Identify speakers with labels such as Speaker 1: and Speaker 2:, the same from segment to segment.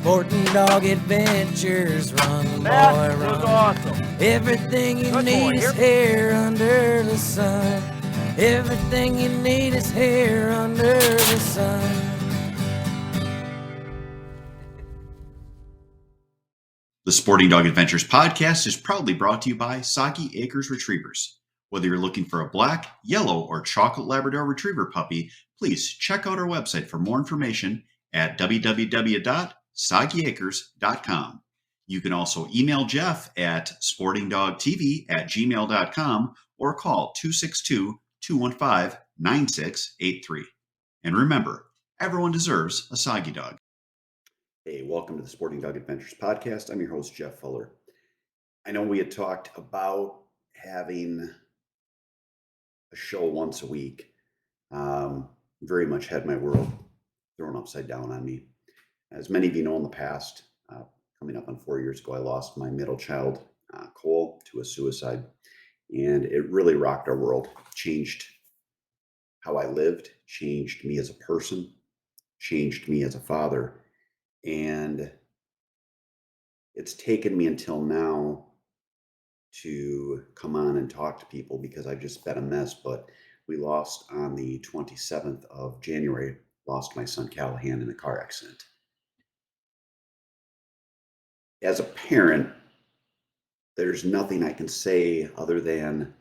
Speaker 1: Sporting Dog Adventures, run boy,
Speaker 2: That
Speaker 1: run.
Speaker 2: was awesome.
Speaker 1: Everything you
Speaker 2: Good
Speaker 1: need
Speaker 2: boy.
Speaker 1: is here under the sun. Everything you need is here under the sun.
Speaker 3: The Sporting Dog Adventures podcast is proudly brought to you by Saki Acres Retrievers. Whether you're looking for a black, yellow, or chocolate Labrador Retriever puppy, please check out our website for more information at www.sagiacres.com. You can also email Jeff at sportingdogtv@gmail.com or call 262-215-9683. And remember, everyone deserves a Sagi dog. Hey, welcome to the Sporting Dog Adventures podcast. I'm your host, Jeff Fuller. I know we had talked about having a show once a week. Very much had my world thrown upside down on me. As many of you know, in the past, coming up on 4 years ago, I lost my middle child, Cole, to a suicide. And it really rocked our world, changed how I lived, changed me as a person, changed me as a father. And it's taken me until now to come on and talk to people because I've just been a mess. But we lost on the 27th of January, lost my son Callahan in a car accident. As a parent, there's nothing I can say other than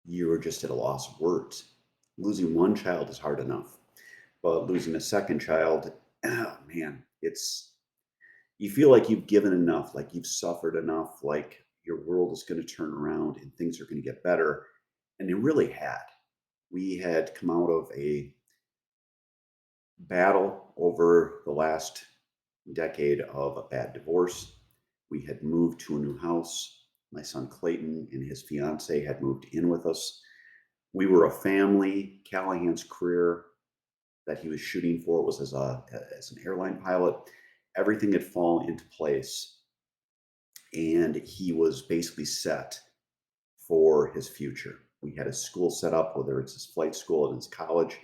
Speaker 3: you are just at a loss of words. Losing one child is hard enough, but losing a second child, oh man, you feel like you've given enough, like you've suffered enough, like your world is going to turn around and things are going to get better. And it really had. We had come out of a battle over the last decade of a bad divorce. We had moved to a new house. My son Clayton and his fiance had moved in with us. We were a family. Callahan's career that he was shooting for was as an airline pilot. Everything had fallen into place, and he was basically set for his future. We had his school set up, whether it's his flight school and his college.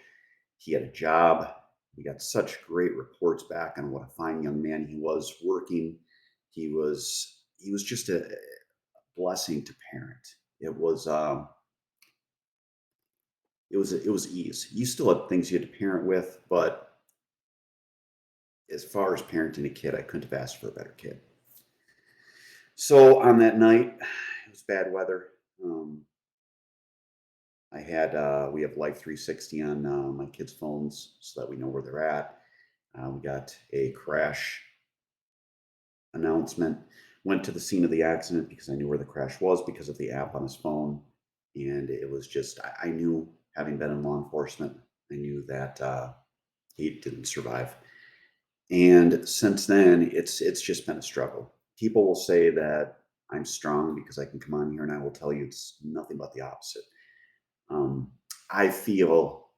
Speaker 3: He had a job. We got such great reports back on what a fine young man he was working. He was just a blessing to parent. It was ease. You still had things you had to parent with, but as far as parenting a kid, I couldn't have asked for a better kid. So on that night, it was bad weather. We have Life 360 on my kids' phones so that we know where they're at. We got a crash announcement. Went to the scene of the accident because I knew where the crash was because of the app on his phone. And it was just, I knew, having been in law enforcement, I knew that he didn't survive. And since then, it's just been a struggle. People will say that I'm strong because I can come on here, and I will tell you it's nothing but the opposite. I feel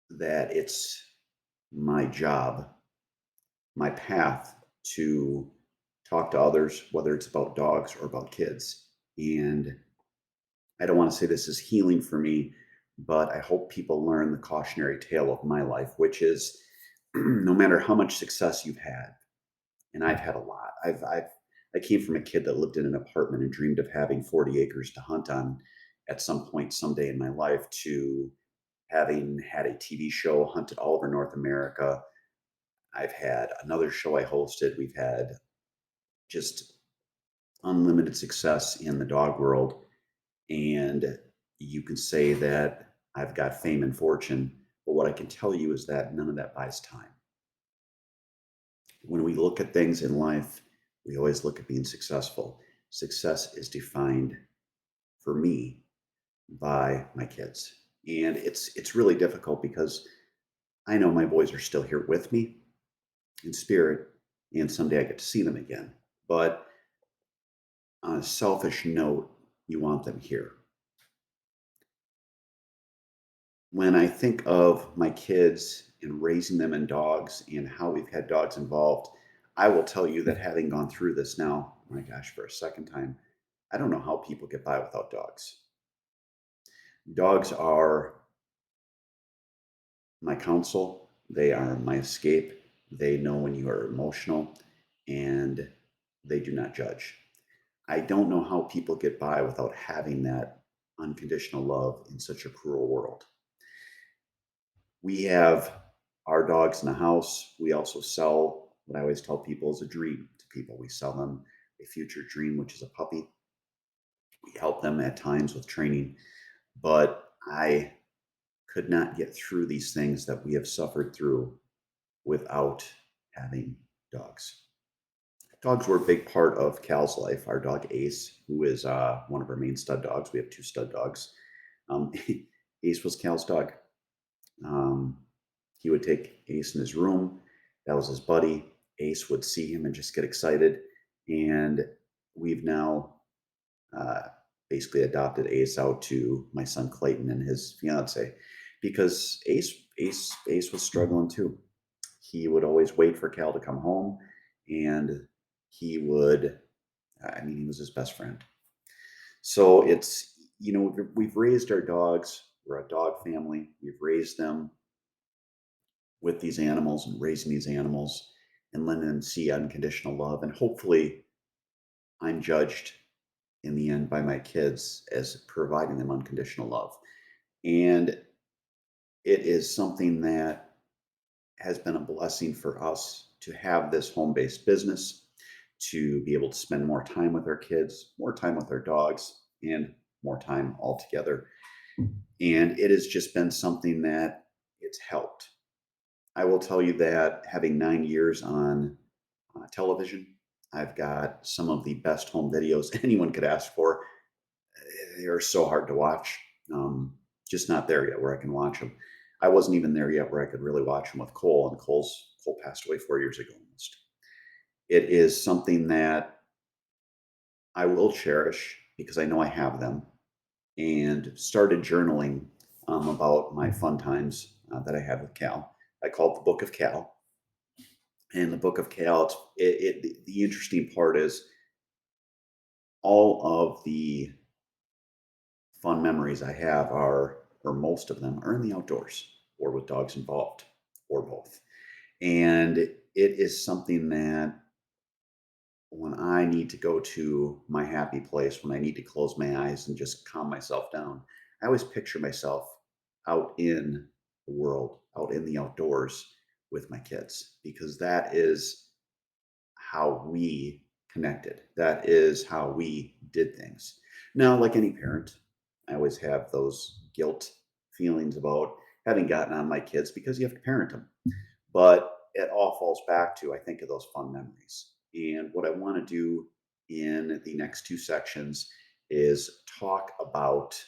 Speaker 3: that it's my job, my path to talk to others, whether it's about dogs or about kids. And I don't want to say this is healing for me, but I hope people learn the cautionary tale of my life, which is no matter how much success you've had, and I've had a lot. I came from a kid that lived in an apartment and dreamed of having 40 acres to hunt on at some point, someday in my life, to having had a TV show, hunted all over North America. I've had another show I hosted. We've had just unlimited success in the dog world. And you can say that I've got fame and fortune, but what I can tell you is that none of that buys time. When we look at things in life, we always look at being successful. Success is defined for me by my kids. And it's really difficult because I know my boys are still here with me in spirit, and someday I get to see them again. But on a selfish note, you want them here. When I think of my kids and raising them in dogs and how we've had dogs involved, I will tell you that having gone through this now, my gosh, for a second time, I don't know how people get by without dogs. Dogs are my counsel. They are my escape. They know when you are emotional, and they do not judge. I don't know how people get by without having that unconditional love in such a cruel world. We have our dogs in the house. We also sell what I always tell people is a dream to people. We sell them a future dream, which is a puppy. We help them at times with training, but I could not get through these things that we have suffered through without having dogs. Dogs were a big part of Cal's life. Our dog Ace, who is one of our main stud dogs, we have two stud dogs. Um, Ace was Cal's dog. Um, he would take Ace in his room. That was his buddy. Ace would see him and just get excited. And we've now uh, basically adopted Ace out to my son Clayton and his fiance because Ace was struggling too. He would always wait for Cal to come home, and he would. I mean, he was his best friend. So it's we've raised our dogs. We're a dog family. We've raised them with these animals and raising these animals and letting them see unconditional love. And hopefully, I'm judged in the end by my kids as providing them unconditional love. And it is something that has been a blessing for us to have this home based business, to be able to spend more time with our kids, more time with our dogs, and more time all together. And it has just been something that it's helped. I will tell you that having 9 years on television, I've got some of the best home videos anyone could ask for. They are so hard to watch. Just not there yet where I can watch them. I wasn't even there yet where I could really watch them with Cole, and Cole passed away 4 years ago almost. It is something that I will cherish because I know I have them, and started journaling about my fun times that I had with Cal. I call it the Book of Cal. And the Book of Cal, the interesting part is all of the fun memories I have or most of them, are in the outdoors or with dogs involved or both. And it is something that when I need to go to my happy place, when I need to close my eyes and just calm myself down, I always picture myself out in the world, out in the outdoors with my kids, because that is how we connected. That is how we did things. Now, like any parent, I always have those guilt feelings about having gotten on my kids because you have to parent them. But it all falls back to, I think, of those fun memories. And what I want to do in the next two sections is talk about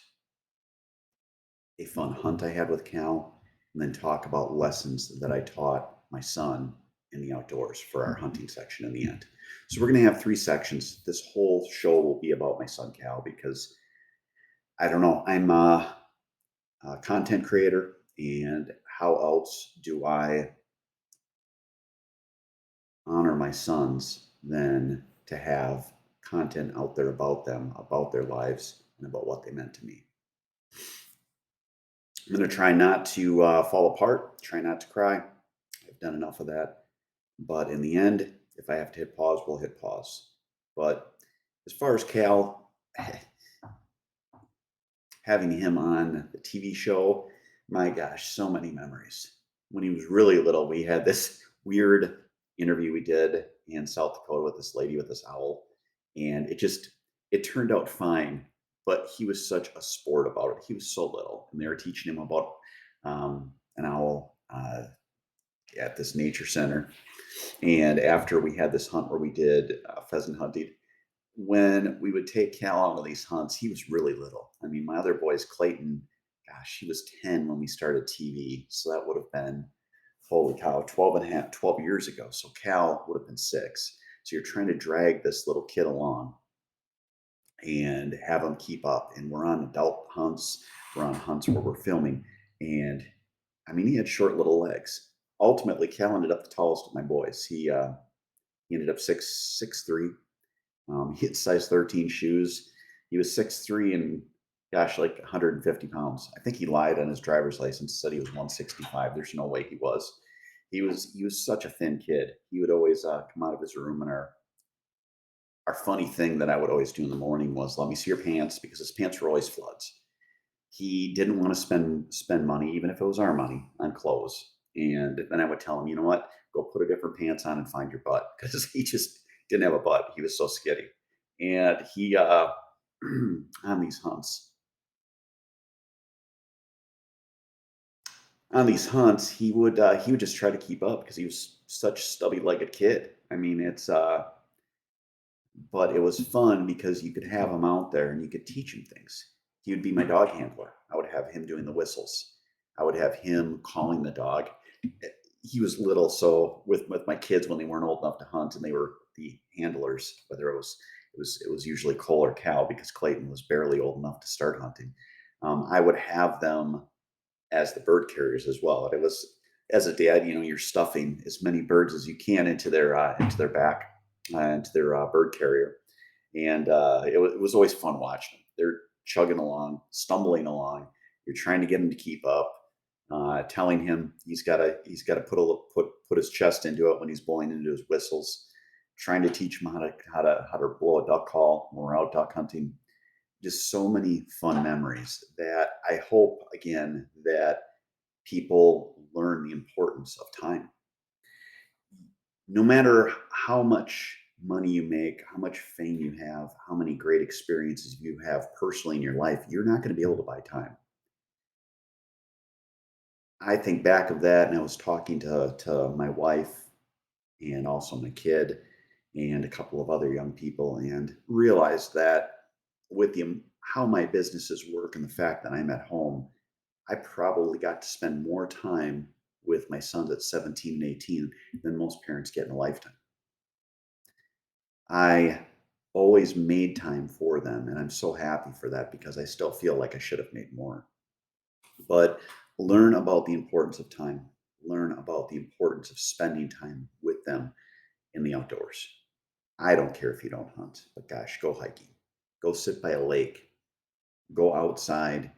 Speaker 3: a fun hunt I had with Cal, and then talk about lessons that I taught my son in the outdoors for our hunting section in the end. So we're going to have three sections. This whole show will be about my son Cal because I don't know, I'm a content creator, and how else do I honor my sons than to have content out there about them, about their lives, and about what they meant to me. I'm going to try not to fall apart, try not to cry. I've done enough of that. But in the end, if I have to hit pause, we'll hit pause. But as far as Cal, having him on the TV show, my gosh, so many memories. When he was really little, we had this weird interview we did in South Dakota with this lady with this owl, and it turned out fine. But he was such a sport about it. He was so little, and they were teaching him about an owl at this nature center. And after we had this hunt where we did pheasant hunting, when we would take Cal on these hunts, he was really little. I mean, my other boys, Clayton, gosh, he was 10 when we started TV. So that would have been, holy cow, 12 years ago. So Cal would have been 6. So you're trying to drag this little kid along and have him keep up. And we're on adult hunts, we're on hunts where we're filming. And I mean, he had short little legs. Ultimately, Cal ended up the tallest of my boys. He ended up 6'3". He had size 13 shoes. He was 6'3" and gosh, like 150 pounds. I think he lied on his driver's license, said he was 165. There's no way he was. He was such a thin kid. He would always come out of his room, and our funny thing that I would always do in the morning was, "Let me see your pants," because his pants were always floods. He didn't want to spend money, even if it was our money, on clothes. And then I would tell him, you know what, go put a different pants on and find your butt, because he just didn't have a butt. He was so skinny, and he on these hunts, he would just try to keep up because he was such a stubby legged kid. I mean, but it was fun because you could have him out there and you could teach him things. He would be my dog handler. I would have him doing the whistles. I would have him calling the dog. He was little, so with my kids when they weren't old enough to hunt and they were the handlers, whether it was usually Cole or Cal because Clayton was barely old enough to start hunting. I would have them as the bird carriers as well. And it was, as a dad, you're stuffing as many birds as you can into their back, into their bird carrier, and it was always fun watching them. They're chugging along, stumbling along. You're trying to get him to keep up, telling him he's got to put his chest into it when he's blowing into his whistles. Trying to teach him how to blow a duck call when we're out duck hunting. Just so many fun memories that I hope again that people learn the importance of time. No matter how much money you make, how much fame you have, how many great experiences you have personally in your life, you're not going to be able to buy time. I think back of that, and I was talking to my wife and also my kid and a couple of other young people, and realized that with how my businesses work and the fact that I'm at home, I probably got to spend more time with my sons at 17 and 18 than most parents get in a lifetime. I always made time for them, and I'm so happy for that because I still feel like I should have made more. But learn about the importance of time, learn about the importance of spending time with them in the outdoors. I don't care if you don't hunt, but gosh, go hiking, go sit by a lake, go outside,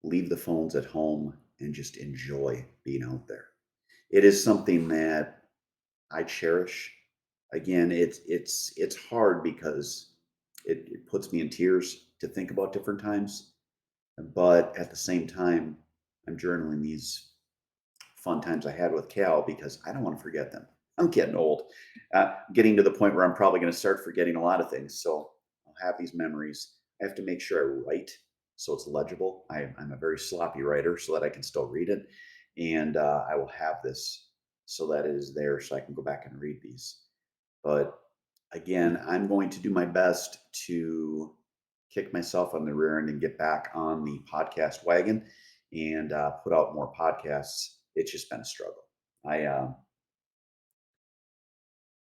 Speaker 3: leave the phones at home, and just enjoy being out there. It is something that I cherish. Again, it's hard because it puts me in tears to think about different times, but at the same time, I'm journaling these fun times I had with Cal because I don't want to forget them. I'm getting old, getting to the point where I'm probably going to start forgetting a lot of things. So I'll have these memories. I have to make sure I write so it's legible. I'm a very sloppy writer so that I can still read it. And I will have this so that it is there so I can go back and read these. But again, I'm going to do my best to kick myself on the rear end and get back on the podcast wagon and put out more podcasts. It's just been a struggle. I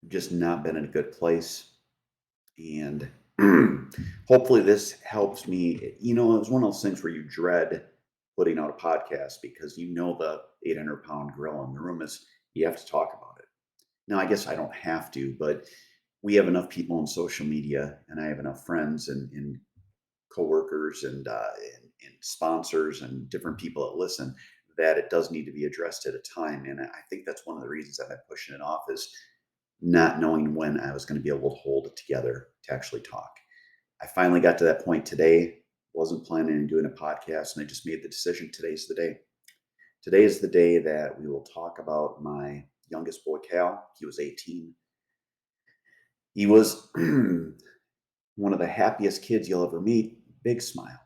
Speaker 3: just not been in a good place, and hopefully this helps me. It was one of those things where you dread putting out a podcast because the 800-pound gorilla in the room is you have to talk about it. Now, I guess I don't have to, but we have enough people on social media, and I have enough friends and coworkers and sponsors and different people that listen that it does need to be addressed at a time. And I think that's one of the reasons I've been pushing it off is not knowing when I was going to be able to hold it together to actually talk. I finally got to that point today. Wasn't planning on doing a podcast, and I just made the decision. Today's the day. Today is the day that we will talk about my youngest boy, Cal. He was 18. He was one of the happiest kids you'll ever meet. Big smile.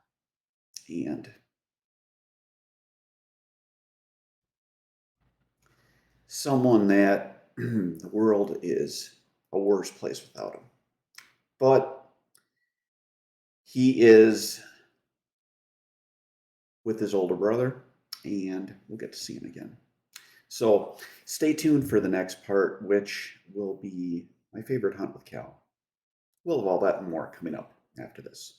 Speaker 3: And someone that the world is a worse place without him. But he is with his older brother, and we'll get to see him again. So stay tuned for the next part, which will be my favorite hunt with Cal. We'll have all that and more coming up after this.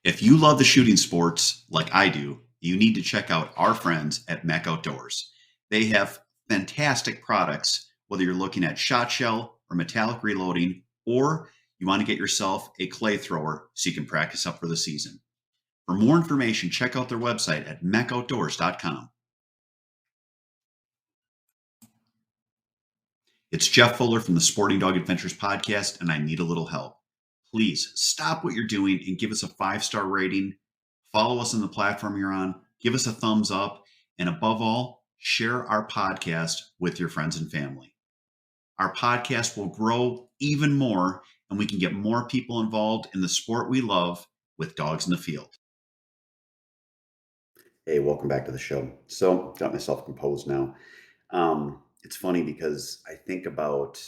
Speaker 3: If you love the shooting sports like I do,
Speaker 2: you need to check out our friends at Mech Outdoors. They have fantastic products, whether you're looking at shot shell or metallic reloading, or you want to get yourself a clay thrower so you can practice up for the season. For more information, check out their website at mechoutdoors.com. It's Jeff Fuller from the Sporting Dog Adventures podcast, and I need a little help. Please stop what you're doing and give us a 5-star rating. Follow us on the platform you're on. Give us a thumbs up. And above all, share our podcast with your friends and family. Our podcast will grow even more, and we can get more people involved in the sport we love with dogs in the field.
Speaker 3: Hey, welcome back to the show. So, got myself composed now. It's funny because I think about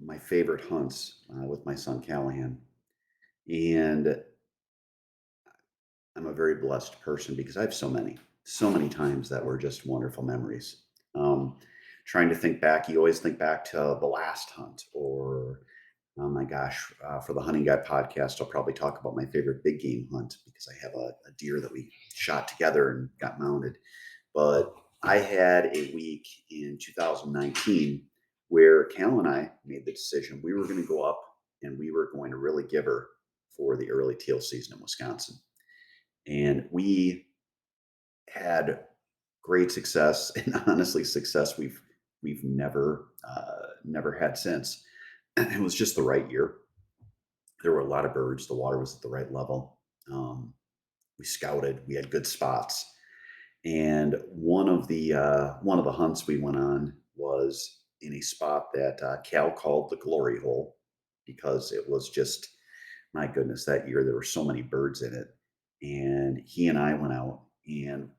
Speaker 3: my favorite hunts with my son Callahan, and I'm a very blessed person because I have so many times that were just wonderful memories. Um, Trying to think back, you always think back to the last hunt, or oh my gosh, for the Hunting Guy podcast, I'll probably talk about my favorite big game hunt because I have a deer that we shot together and got mounted. But I had a week in 2019 where Cal and I made the decision we were going to go up and we were going to really give her for the early teal season in Wisconsin. And we had great success, and honestly, success we've never had since. It was just the right year. There were a lot of birds. The water was at the right level. We scouted. We had good spots. And one of the hunts we went on was in a spot that Cal called the glory hole because it was just, my goodness, that year there were so many birds in it. And he and I went out and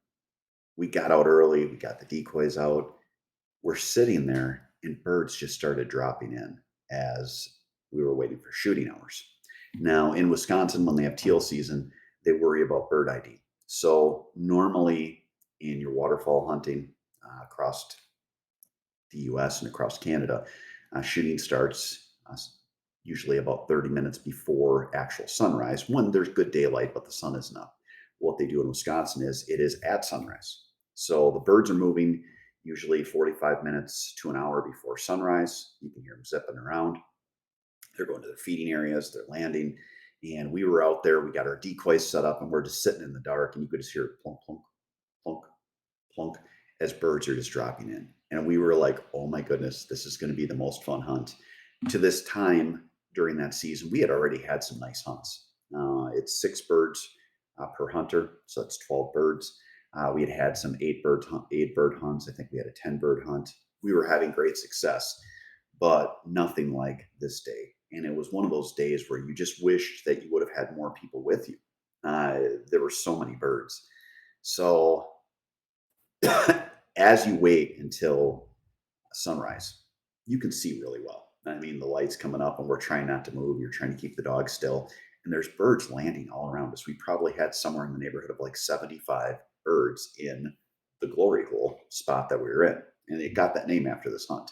Speaker 3: we got out early. We got the decoys out. We're sitting there and birds just started dropping in as we were waiting for shooting hours. Now in Wisconsin, when they have teal season, they worry about bird ID. So normally in your waterfowl hunting across the US and across Canada, shooting starts usually about 30 minutes before actual sunrise when there's good daylight, but the sun isn't up. What they do in Wisconsin is it is at sunrise. So the birds are moving usually 45 minutes to an hour before sunrise. You can hear them zipping around. They're going to their feeding areas, they're landing. And we were out there, we got our decoys set up, and we're just sitting in the dark, and you could just hear plunk, plunk, plunk, plunk as birds are just dropping in. And we were like, oh my goodness, this is going to be the most fun hunt. To this time during that season, we had already had some nice hunts. It's 6 birds per hunter, so that's 12 birds. We had some 8 bird hunts. I think we had a 10-bird hunt. We were having great success, but nothing like this day. And it was one of those days where you just wished that you would have had more people with you. There were so many birds. So as you wait until sunrise, you can see really well. I mean, the light's coming up and we're trying not to move. You're trying to keep the dog still. And there's birds landing all around us. We probably had somewhere in the neighborhood of like 75 birds in the glory hole spot that we were in. And it got that name after this hunt.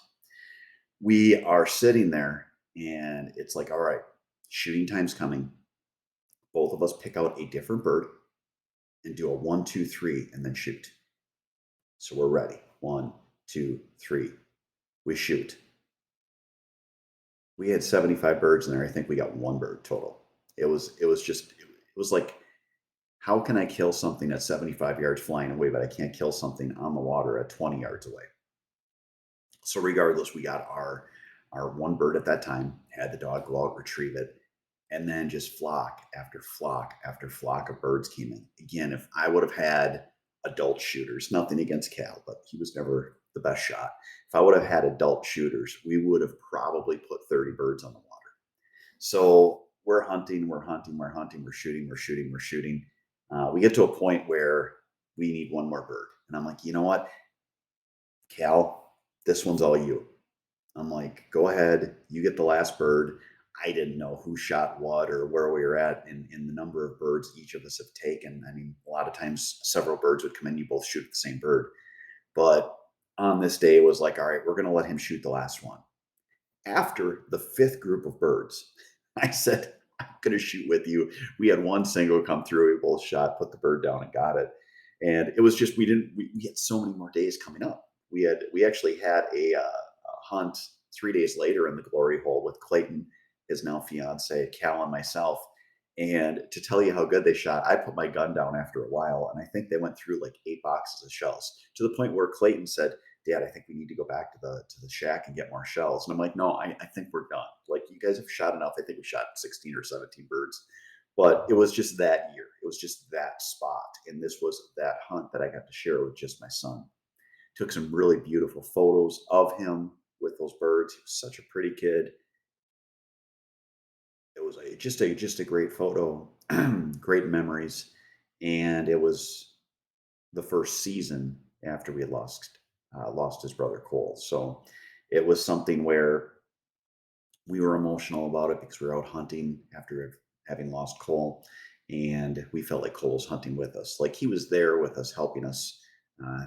Speaker 3: We are sitting there and it's like, all right, shooting time's coming. Both of us pick out a different bird and do a 1, 2, 3, and then shoot. So we're ready. 1, 2, 3. We shoot. We had 75 birds in there. I think we got 1 bird total. It was like, how can I kill something at 75 yards flying away, but I can't kill something on the water at 20 yards away? So regardless, we got our 1 bird at that time, had the dog go out, retrieve it, and then just flock after flock after flock of birds came in. Again, if I would have had adult shooters, nothing against Cal, but he was never the best shot. If I would have had adult shooters, we would have probably put 30 birds on the water. So we're hunting, we're shooting. We get to a point where we need 1 more bird. And I'm like, you know what, Cal, this one's all you. I'm like, go ahead, you get the last bird. I didn't know who shot what or where we were at in the number of birds each of us have taken. I mean, a lot of times several birds would come in, you both shoot the same bird. But on this day, it was like, all right, we're going to let him shoot the last one. After the 5th group of birds, I said, I'm going to shoot with you. We had one single come through. We both shot, put the bird down, and got it. And it was just we had so many more days coming up. We actually had a hunt 3 days later in the glory hole with Clayton, his now fiance, Cal, and myself. And to tell you how good they shot, I put my gun down after a while, and I think they went through like 8 boxes of shells to the point where Clayton said, "Dad, I think we need to go back to the shack and get more shells." And I'm like, "No, I think we're done. Like, you guys have shot enough. I think we shot 16 or 17 birds." But it was just that year. It was just that spot. And this was that hunt that I got to share with just my son. Took some really beautiful photos of him with those birds. He was such a pretty kid. It was just a great photo, great memories. And it was the first season after we had lost his brother Cole. So it was something where we were emotional about it because we were out hunting after having lost Cole, and we felt like Cole was hunting with us, like he was there with us, helping us uh,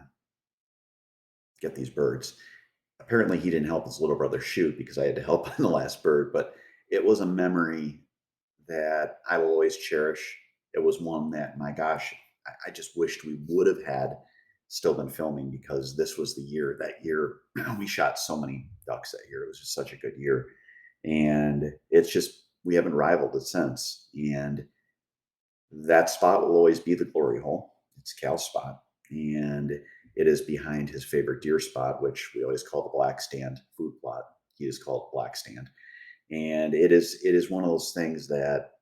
Speaker 3: get these birds. Apparently, he didn't help his little brother shoot because I had to help on the last bird, but it was a memory that I will always cherish. It was one that, my gosh, I just wished we would have had still been filming, because this was the year. That year, we shot so many ducks that year. It was just such a good year. And it's just, we haven't rivaled it since. And that spot will always be the glory hole. It's Cal's spot. And it is behind his favorite deer spot, which we always call the black stand food plot. He just called it black stand. And it is one of those things that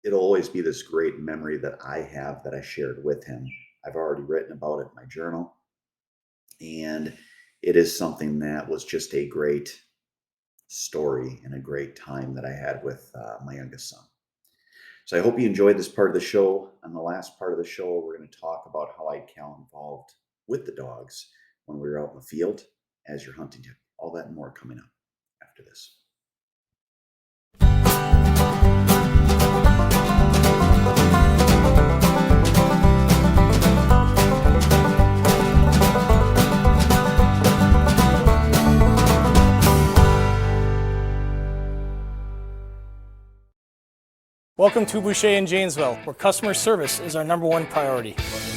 Speaker 3: it'll always be this great memory that I have that I shared with him. I've already written about it in my journal. And it is something that was just a great story and a great time that I had with my youngest son. So I hope you enjoyed this part of the show. On the last part of the show, we're going to talk about how I had Cal involved with the dogs when we were out in the field as your hunting tip. All that and more coming up after this.
Speaker 4: Welcome to Boucher in Janesville, where customer service is our #1 priority.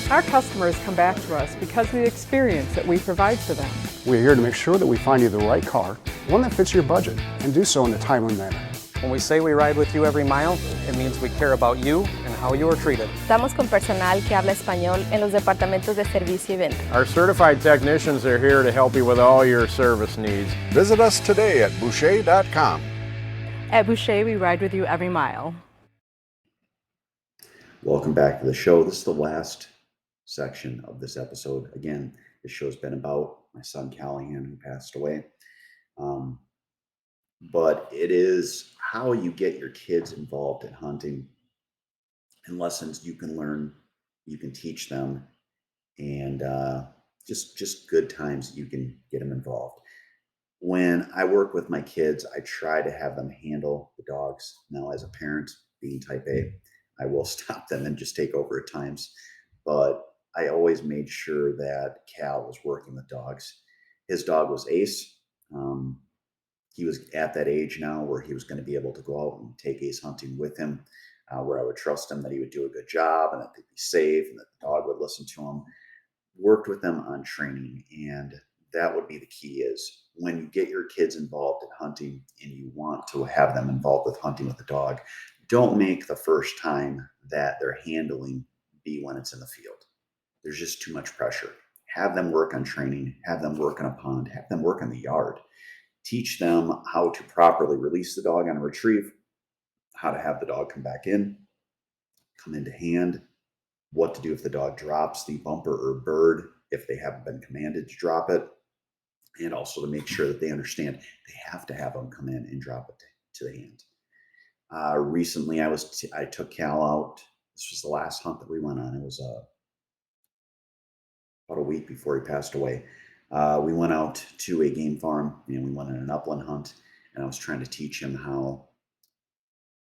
Speaker 5: Our customers come back to us because of the experience that we provide for them.
Speaker 6: We're here to make sure that we find you the right car, one that fits your budget, and do so in a timely manner.
Speaker 7: When we say we ride with you every mile, it means we care about you and how you are treated.
Speaker 8: Estamos con personal que habla español en los departamentos de servicio y venta.
Speaker 9: Our certified technicians are here to help you with all your service needs.
Speaker 6: Visit us today at Boucher.com.
Speaker 5: At Boucher, we ride with you every mile.
Speaker 3: Welcome back to the show. This is the last section of this episode. Again, this show's been about my son Callahan, who passed away. But it is how you get your kids involved in hunting and lessons you can learn, you can teach them, and just good times you can get them involved. When I work with my kids, I try to have them handle the dogs. Now, as a parent, being type A, I will stop them and just take over at times. But I always made sure that Cal was working with dogs. His dog was Ace. He was at that age now where he was going to be able to go out and take Ace hunting with him, where I would trust him that he would do a good job and that they'd be safe and that the dog would listen to him. Worked with them on training. And that would be the key, is when you get your kids involved in hunting and you want to have them involved with hunting with the dog, don't make the first time that they're handling be when it's in the field. There's just too much pressure. Have them work on training, have them work on a pond, have them work in the yard. Teach them how to properly release the dog on a retrieve, how to have the dog come back in, come into hand, what to do if the dog drops the bumper or bird, if they haven't been commanded to drop it, and also to make sure that they understand they have to have them come in and drop it to the hand. Recently, I took Cal out. This was the last hunt that we went on. It was about a week before he passed away. We went out to a game farm and we went on an upland hunt, and I was trying to teach him how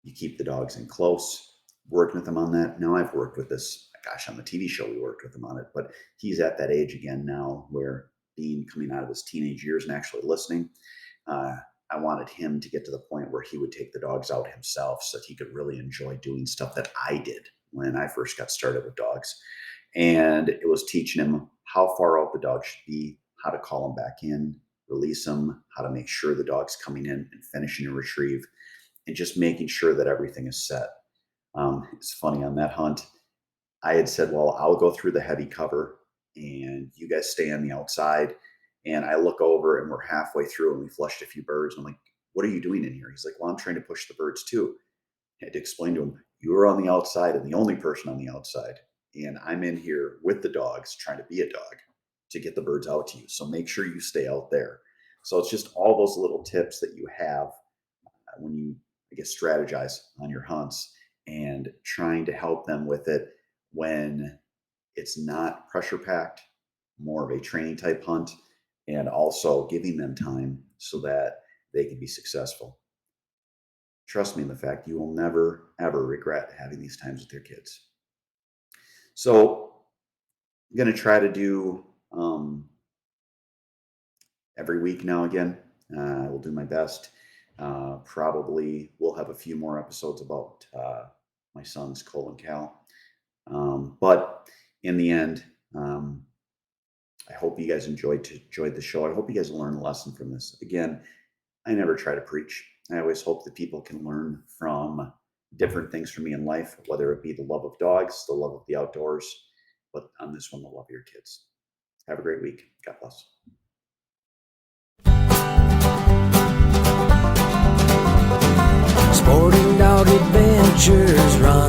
Speaker 3: you keep the dogs in close, working with him on that. Now I've worked with this, gosh, on the TV show, we worked with him on it, but he's at that age again now where being coming out of his teenage years and actually listening, I wanted him to get to the point where he would take the dogs out himself so that he could really enjoy doing stuff that I did when I first got started with dogs. And it was teaching him how far out the dog should be, how to call him back in, release him, how to make sure the dog's coming in and finishing a retrieve, and just making sure that everything is set. It's funny, on that hunt, I had said, well, I'll go through the heavy cover and you guys stay on the outside. And I look over and we're halfway through and we flushed a few birds. And I'm like, what are you doing in here? He's like, well, I'm trying to push the birds too. I had to explain to him, you were on the outside and the only person on the outside. And I'm in here with the dogs trying to be a dog to get the birds out to you. So make sure you stay out there. So it's just all those little tips that you have when you, I guess, strategize on your hunts, and trying to help them with it when it's not pressure packed, more of a training type hunt, and also giving them time so that they can be successful. Trust me in the fact you will never, ever regret having these times with your kids. So I'm going to try to do every week now again. I will do my best. Probably we'll have a few more episodes about my sons, Cole and Cal. But in the end, I hope you guys enjoyed the show. I hope you guys learned a lesson from this. Again, I never try to preach. I always hope that people can learn from different things from me in life, whether it be the love of dogs, the love of the outdoors, but on this one, the love of your kids. Have a great week. God bless.
Speaker 1: Sporting Dog Adventures, run